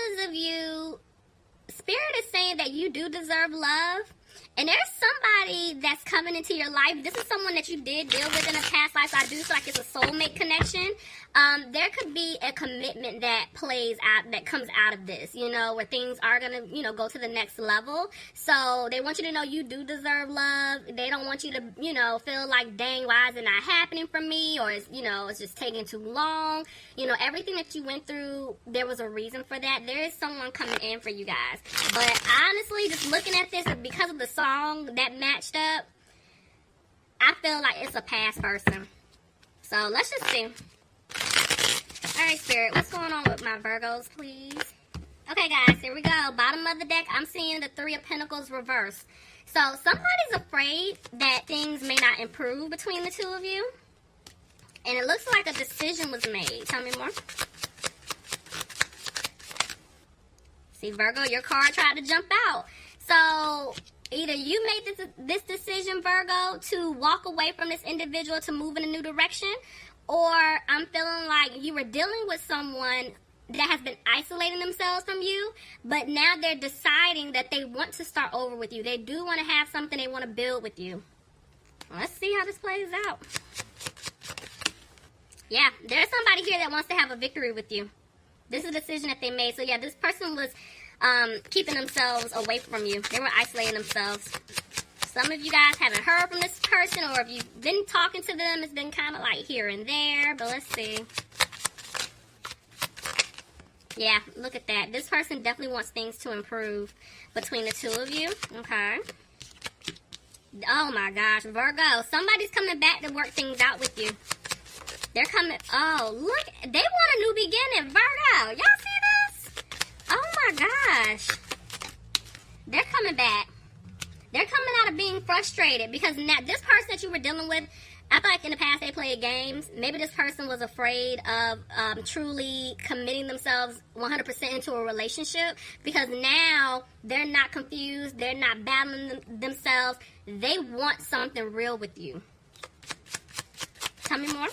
others of you, Spirit is saying that you do deserve love. And there's somebody that's coming into your life. This is someone that you did deal with in a past life. So I do feel like it's a soulmate connection. There could be a commitment that plays out, that comes out of this, you know, where things are going to, you know, go to the next level. So they want you to know you do deserve love. They don't want you to, you know, feel like, dang, why is it not happening for me? Or, it's, you know, it's just taking too long. You know, everything that you went through, there was a reason for that. There is someone coming in for you guys. But honestly, just looking at this, because of the song that matched up, I feel like it's a past person. So let's just see. Alright, Spirit, what's going on with my Virgos, please? Okay, guys, here we go. Bottom of the deck, I'm seeing the Three of Pentacles reversed. So somebody's afraid that things may not improve between the two of you. And it looks like a decision was made. Tell me more. See, Virgo, your card tried to jump out. So either you made this decision, Virgo, to walk away from this individual to move in a new direction, or I'm feeling like you were dealing with someone that has been isolating themselves from you, but now they're deciding that they want to start over with you. They do want to have something they want to build with you. Let's see how this plays out. Yeah, there's somebody here that wants to have a victory with you. This is a decision that they made. So yeah, this person was keeping themselves away from you. They were isolating themselves. Some of you guys haven't heard from this person, or if you've been talking to them, it's been kind of like here and there. But let's see. Yeah, look at that. This person definitely wants things to improve between the two of you. Okay. Oh my gosh, Virgo. Somebody's coming back to work things out with you. They're coming. Oh, look. They want a new beginning, Virgo. Y'all see this? Oh my gosh. They're coming back. They're coming out of being frustrated because now this person that you were dealing with, I feel like in the past they played games. Maybe this person was afraid of truly committing themselves 100% into a relationship, because now they're not confused. They're not battling themselves. They want something real with you. Tell me more.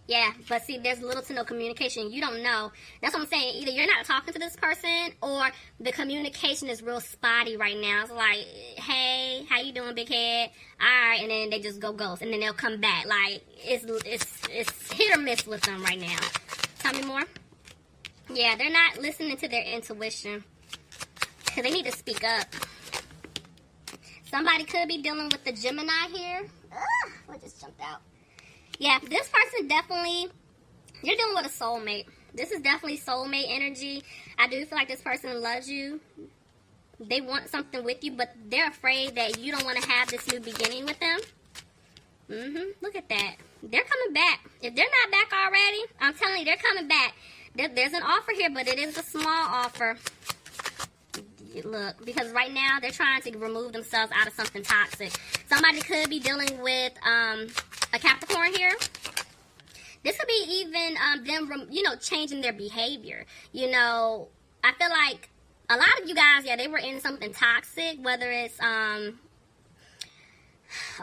Yeah, but see, there's little to no communication. You don't know. That's what I'm saying. Either you're not talking to this person, or the communication is real spotty right now. It's like, hey, how you doing, big head? All right, and then they just go ghost, and then they'll come back. Like, it's hit or miss with them right now. Tell me more. Yeah, they're not listening to their intuition, because they need to speak up. Somebody could be dealing with the Gemini here. Ugh, what just jumped out? Yeah, this person definitely, you're dealing with a soulmate. This is definitely soulmate energy. I do feel like this person loves you. They want something with you, but they're afraid that you don't want to have this new beginning with them. Look at that. They're coming back. If they're not back already, I'm telling you, they're coming back. There's an offer here, but it is a small offer. Look, because right now they're trying to remove themselves out of something toxic. Somebody could be dealing with a Capricorn here. This could be even them, you know, changing their behavior. You know, I feel like a lot of you guys, yeah, they were in something toxic, whether it's a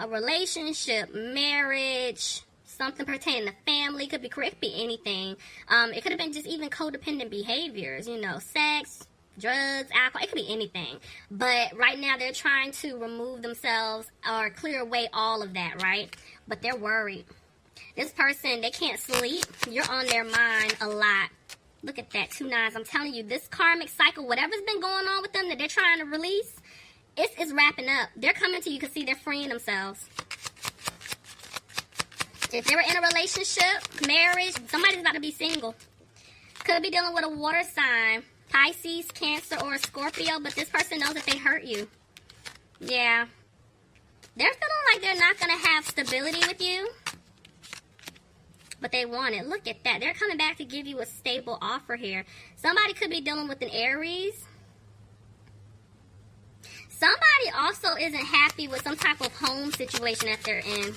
relationship, marriage, something pertaining to family. Could be anything. It could have been just even codependent behaviors, you know, sex, drugs, alcohol. It could be anything. But right now they're trying to remove themselves or clear away all of that, right? But they're worried. This person, they can't sleep. You're on their mind a lot. Look at that, 2 9s. I'm telling you, this karmic cycle, whatever's been going on with them that they're trying to release, it's wrapping up. They're coming to you because, see, they're freeing themselves. If they were in a relationship, marriage, somebody's about to be single. Could be dealing with a water sign. Pisces, Cancer, or a Scorpio, but this person knows that they hurt you. Yeah. They're feeling like they're not going to have stability with you, but they want it. Look at that. They're coming back to give you a stable offer here. Somebody could be dealing with an Aries. Somebody also isn't happy with some type of home situation that they're in,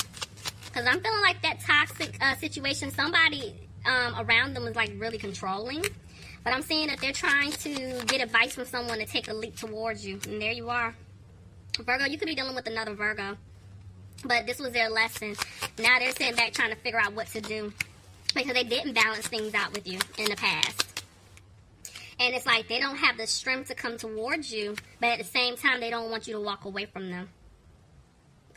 because I'm feeling like that toxic situation, somebody around them is like really controlling. But I'm seeing that they're trying to get advice from someone to take a leap towards you. And there you are. Virgo, you could be dealing with another Virgo. But this was their lesson. Now they're sitting back trying to figure out what to do, because they didn't balance things out with you in the past. And it's like they don't have the strength to come towards you, but at the same time, they don't want you to walk away from them.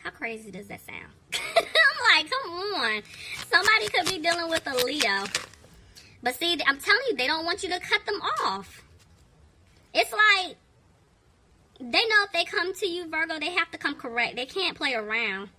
How crazy does that sound? I'm like, come on. Somebody could be dealing with a Leo. But see, I'm telling you, they don't want you to cut them off. It's like, they know if they come to you, Virgo, they have to come correct. They can't play around.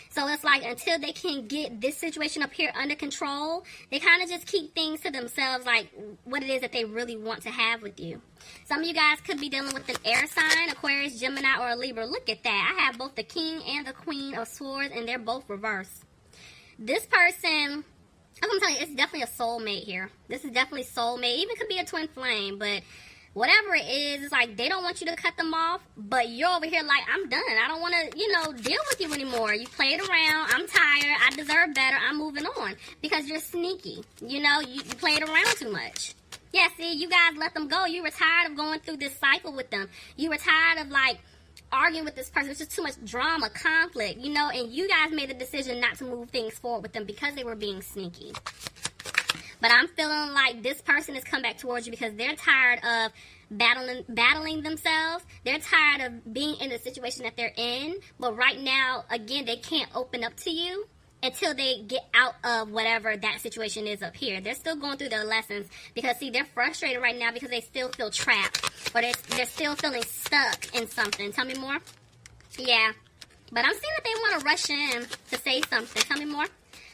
So it's like until they can get this situation up here under control, they kind of just keep things to themselves, like what it is that they really want to have with you. Some of you guys could be dealing with an air sign, Aquarius, Gemini, or a Libra. Look at that. I have both the King and the Queen of Swords, and they're both reversed. This person, I'm telling you, it's definitely a soulmate here. This is definitely soulmate. Even could be a twin flame, but whatever it is, it's like they don't want you to cut them off, but you're over here like, I'm done. I don't want to, deal with you anymore. You played around. I'm tired. I deserve better. I'm moving on. Because you're sneaky. You played around too much. Yeah, see, you guys let them go. You were tired of going through this cycle with them. You were tired of, arguing with this person. It's just too much drama, conflict, and you guys made the decision not to move things forward with them because they were being sneaky. But I'm feeling like this person has come back towards you because they're tired of battling themselves. They're tired of being in the situation that they're in. But right now, again, they can't open up to you until they get out of whatever that situation is up here. They're still going through their lessons because, see, they're frustrated right now because they still feel trapped. Or they're still feeling stuck in something. Tell me more. Yeah. But I'm seeing that they want to rush in to say something. Tell me more.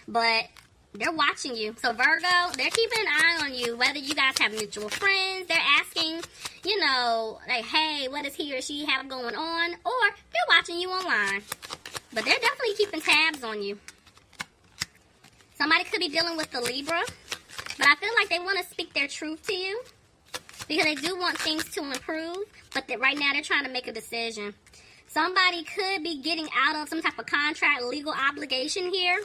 But they're watching you. So Virgo, they're keeping an eye on you. Whether you guys have mutual friends, they're asking, like, hey, what does he or she have going on? Or they're watching you online. But they're definitely keeping tabs on you. Somebody could be dealing with the Libra. But I feel like they want to speak their truth to you. Because they do want things to improve. But right now they're trying to make a decision. Somebody could be getting out of some type of contract, legal obligation here.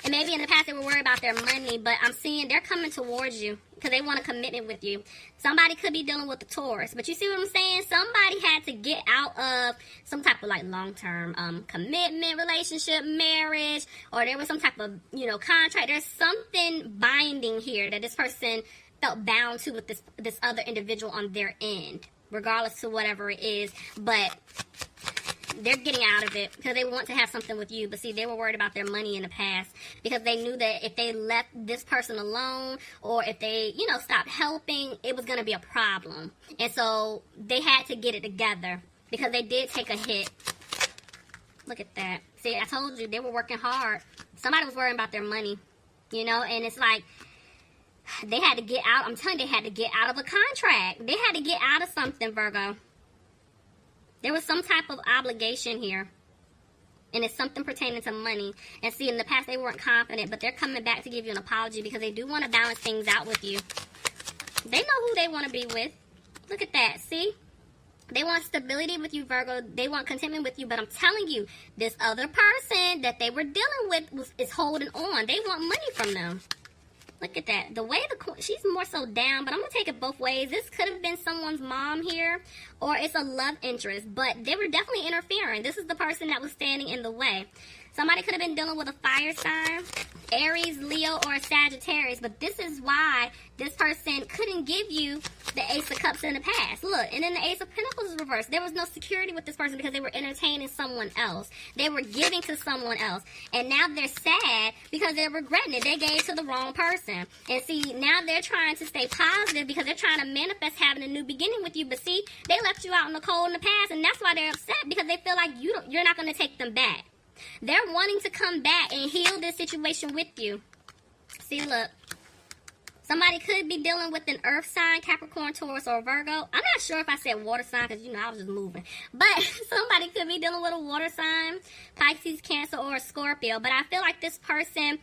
And maybe in the past they were worried about their money, but I'm seeing they're coming towards you because they want a commitment with you. Somebody could be dealing with the Taurus, but you see what I'm saying? Somebody had to get out of some type of long-term commitment, relationship, marriage, or there was some type of, contract. There's something binding here that this person felt bound to with this other individual on their end, regardless to whatever it is. But they're getting out of it because they want to have something with you. But see, they were worried about their money in the past because they knew that if they left this person alone or if they, stopped helping, it was going to be a problem. And so they had to get it together because they did take a hit. Look at that. See, I told you, they were working hard. Somebody was worrying about their money, and it's like they had to get out. I'm telling you, they had to get out of a contract. They had to get out of something, Virgo. There was some type of obligation here. And it's something pertaining to money. And see, in the past, they weren't confident. But they're coming back to give you an apology because they do want to balance things out with you. They know who they want to be with. Look at that. See? They want stability with you, Virgo. They want contentment with you. But I'm telling you, this other person that they were dealing with is holding on. They want money from them. Look at that. The way she's more so down, but I'm going to take it both ways. This could have been someone's mom here, or it's a love interest, but they were definitely interfering. This is the person that was standing in the way. Somebody could have been dealing with a fire sign, Aries, Leo, or a Sagittarius, but this is why this person couldn't give you the Ace of Cups in the past. Look, and then the Ace of Pentacles is reversed. There was no security with this person because they were entertaining someone else. They were giving to someone else. And now they're sad because they're regretting it. They gave to the wrong person. And see, now they're trying to stay positive because they're trying to manifest having a new beginning with you. But see, they left you out in the cold in the past, and that's why they're upset because they feel like you're not going to take them back. They're wanting to come back and heal this situation with you. See, look. Somebody could be dealing with an earth sign, Capricorn, Taurus, or Virgo. I'm not sure if I said water sign because, I was just moving. But somebody could be dealing with a water sign, Pisces, Cancer, or a Scorpio. But I feel like this person,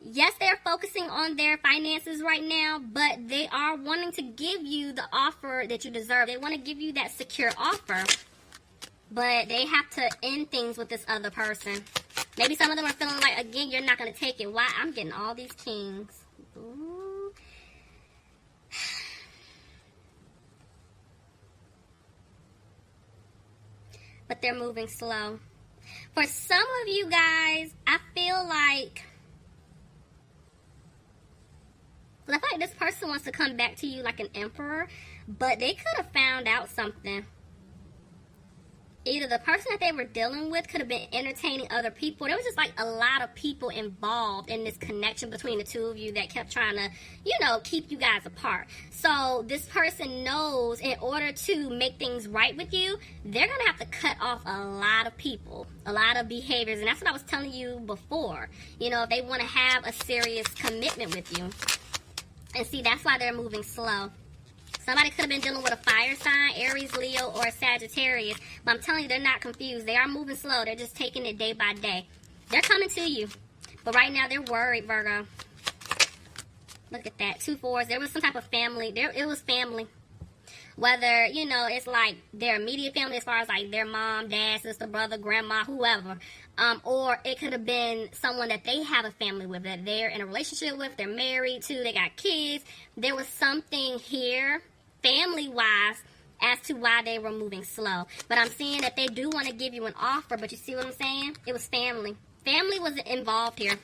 yes, they're focusing on their finances right now, but they are wanting to give you the offer that you deserve. They want to give you that secure offer. But they have to end things with this other person. Maybe some of them are feeling like, again, you're not going to take it. Why? I'm getting all these kings. Ooh. But they're moving slow. For some of you guys, I feel like, Well, I feel like this person wants to come back to you like an emperor, but they could have found out something. Either the person that they were dealing with could have been entertaining other people. There was just like a lot of people involved in this connection between the two of you that kept trying to, you know, keep you guys apart. So this person knows in order to make things right with you, they're going to have to cut off a lot of people, a lot of behaviors. And that's what I was telling you before. You know, if they want to have a serious commitment with you. And see, that's why they're moving slow. Somebody could have been dealing with a fire sign, Aries, Leo, or Sagittarius. But I'm telling you, they're not confused. They are moving slow. They're just taking it day by day. They're coming to you. But right now, they're worried, Virgo. Look at that. 2 4s. There was some type of family. It was family. Whether, you know, it's like their immediate family as far as like their mom, dad, sister, brother, grandma, whoever. Or it could have been someone that they have a family with, that they're in a relationship with, they're married to, they got kids. There was something here, family-wise, as to why they were moving slow. But I'm seeing that they do want to give you an offer, but you see what I'm saying? It was family. Family was involved here.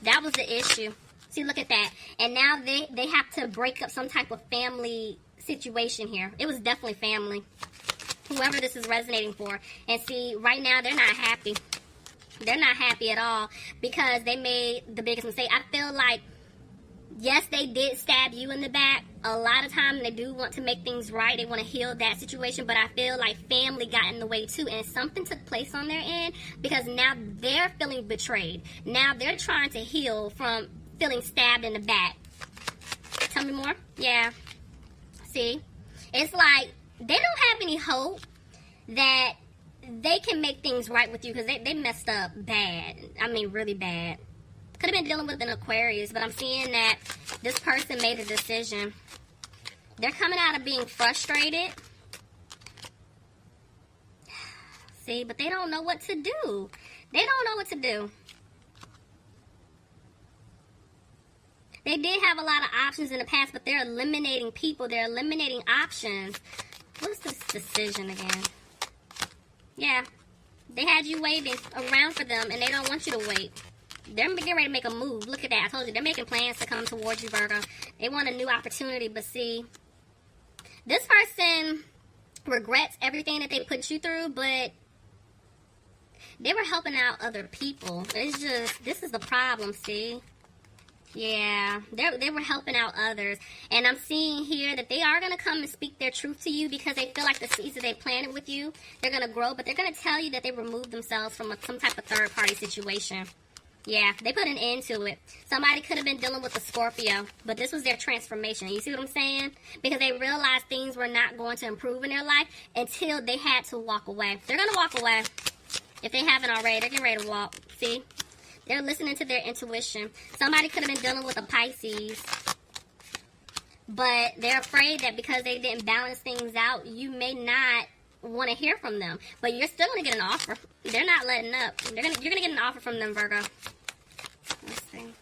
That was the issue. See, look at that. And now they have to break up some type of family situation here. It was definitely family. Whoever this is resonating for. And see, right now, they're not happy. They're not happy at all because they made the biggest mistake. I feel like, yes, they did stab you in the back. A lot of times they do want to make things right. They want to heal that situation. But I feel like family got in the way too. And something took place on their end because now they're feeling betrayed. Now they're trying to heal from feeling stabbed in the back. Tell me more? Yeah. See? It's like they don't have any hope that they can make things right with you because they messed up bad. I mean, really bad. Could have been dealing with an Aquarius, but I'm seeing that this person made a decision. They're coming out of being frustrated. See, but they don't know what to do. They don't know what to do. They did have a lot of options in the past, but they're eliminating people. They're eliminating options. What's this decision again? Yeah, they had you waiting around for them, and they don't want you to wait. They're getting ready to make a move. Look at that. I told you, they're making plans to come towards you, Virgo. They want a new opportunity, but see, this person regrets everything that they put you through, but they were helping out other people. It's just, this is the problem, see? Yeah, they were helping out others. And I'm seeing here that they are going to come and speak their truth to you because they feel like the seeds that they planted with you, they're going to grow. But they're going to tell you that they removed themselves from some type of third-party situation. Yeah, they put an end to it. Somebody could have been dealing with a Scorpio, but this was their transformation. You see what I'm saying? Because they realized things were not going to improve in their life until they had to walk away. They're going to walk away. If they haven't already, they're getting ready to walk. See? They're listening to their intuition. Somebody could have been dealing with a Pisces, but they're afraid that because they didn't balance things out, you may not want to hear from them. But you're still going to get an offer. They're not letting up. You're going to get an offer from them, Virgo. Let's see.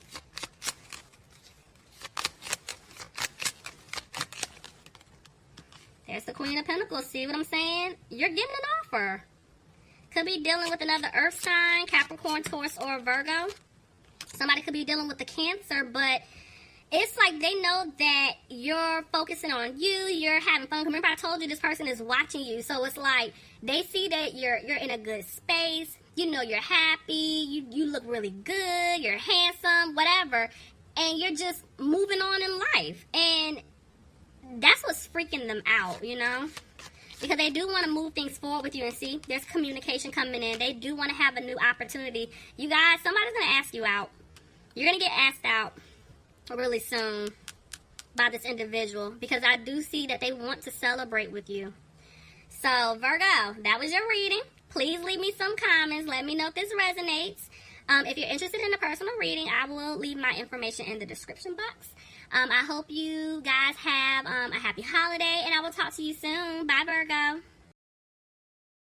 There's the Queen of Pentacles. See what I'm saying? You're getting an offer. Could be dealing with another earth sign, Capricorn, Taurus, or Virgo. Somebody could be dealing with the Cancer, but it's like they know that you're focusing on you, you're having fun. Remember I told you this person is watching you, so it's like they see that you're in a good space. You know you're happy, you look really good, you're handsome, whatever, and you're just moving on in life. And that's what's freaking them out, you know? Because they do want to move things forward with you. And see, there's communication coming in. They do want to have a new opportunity. You guys, somebody's going to ask you out. You're going to get asked out really soon by this individual. Because I do see that they want to celebrate with you. So, Virgo, that was your reading. Please leave me some comments. Let me know if this resonates. If you're interested in a personal reading, I will leave my information in the description box. I hope you guys have a happy holiday, and I will talk to you soon. Bye, Virgo.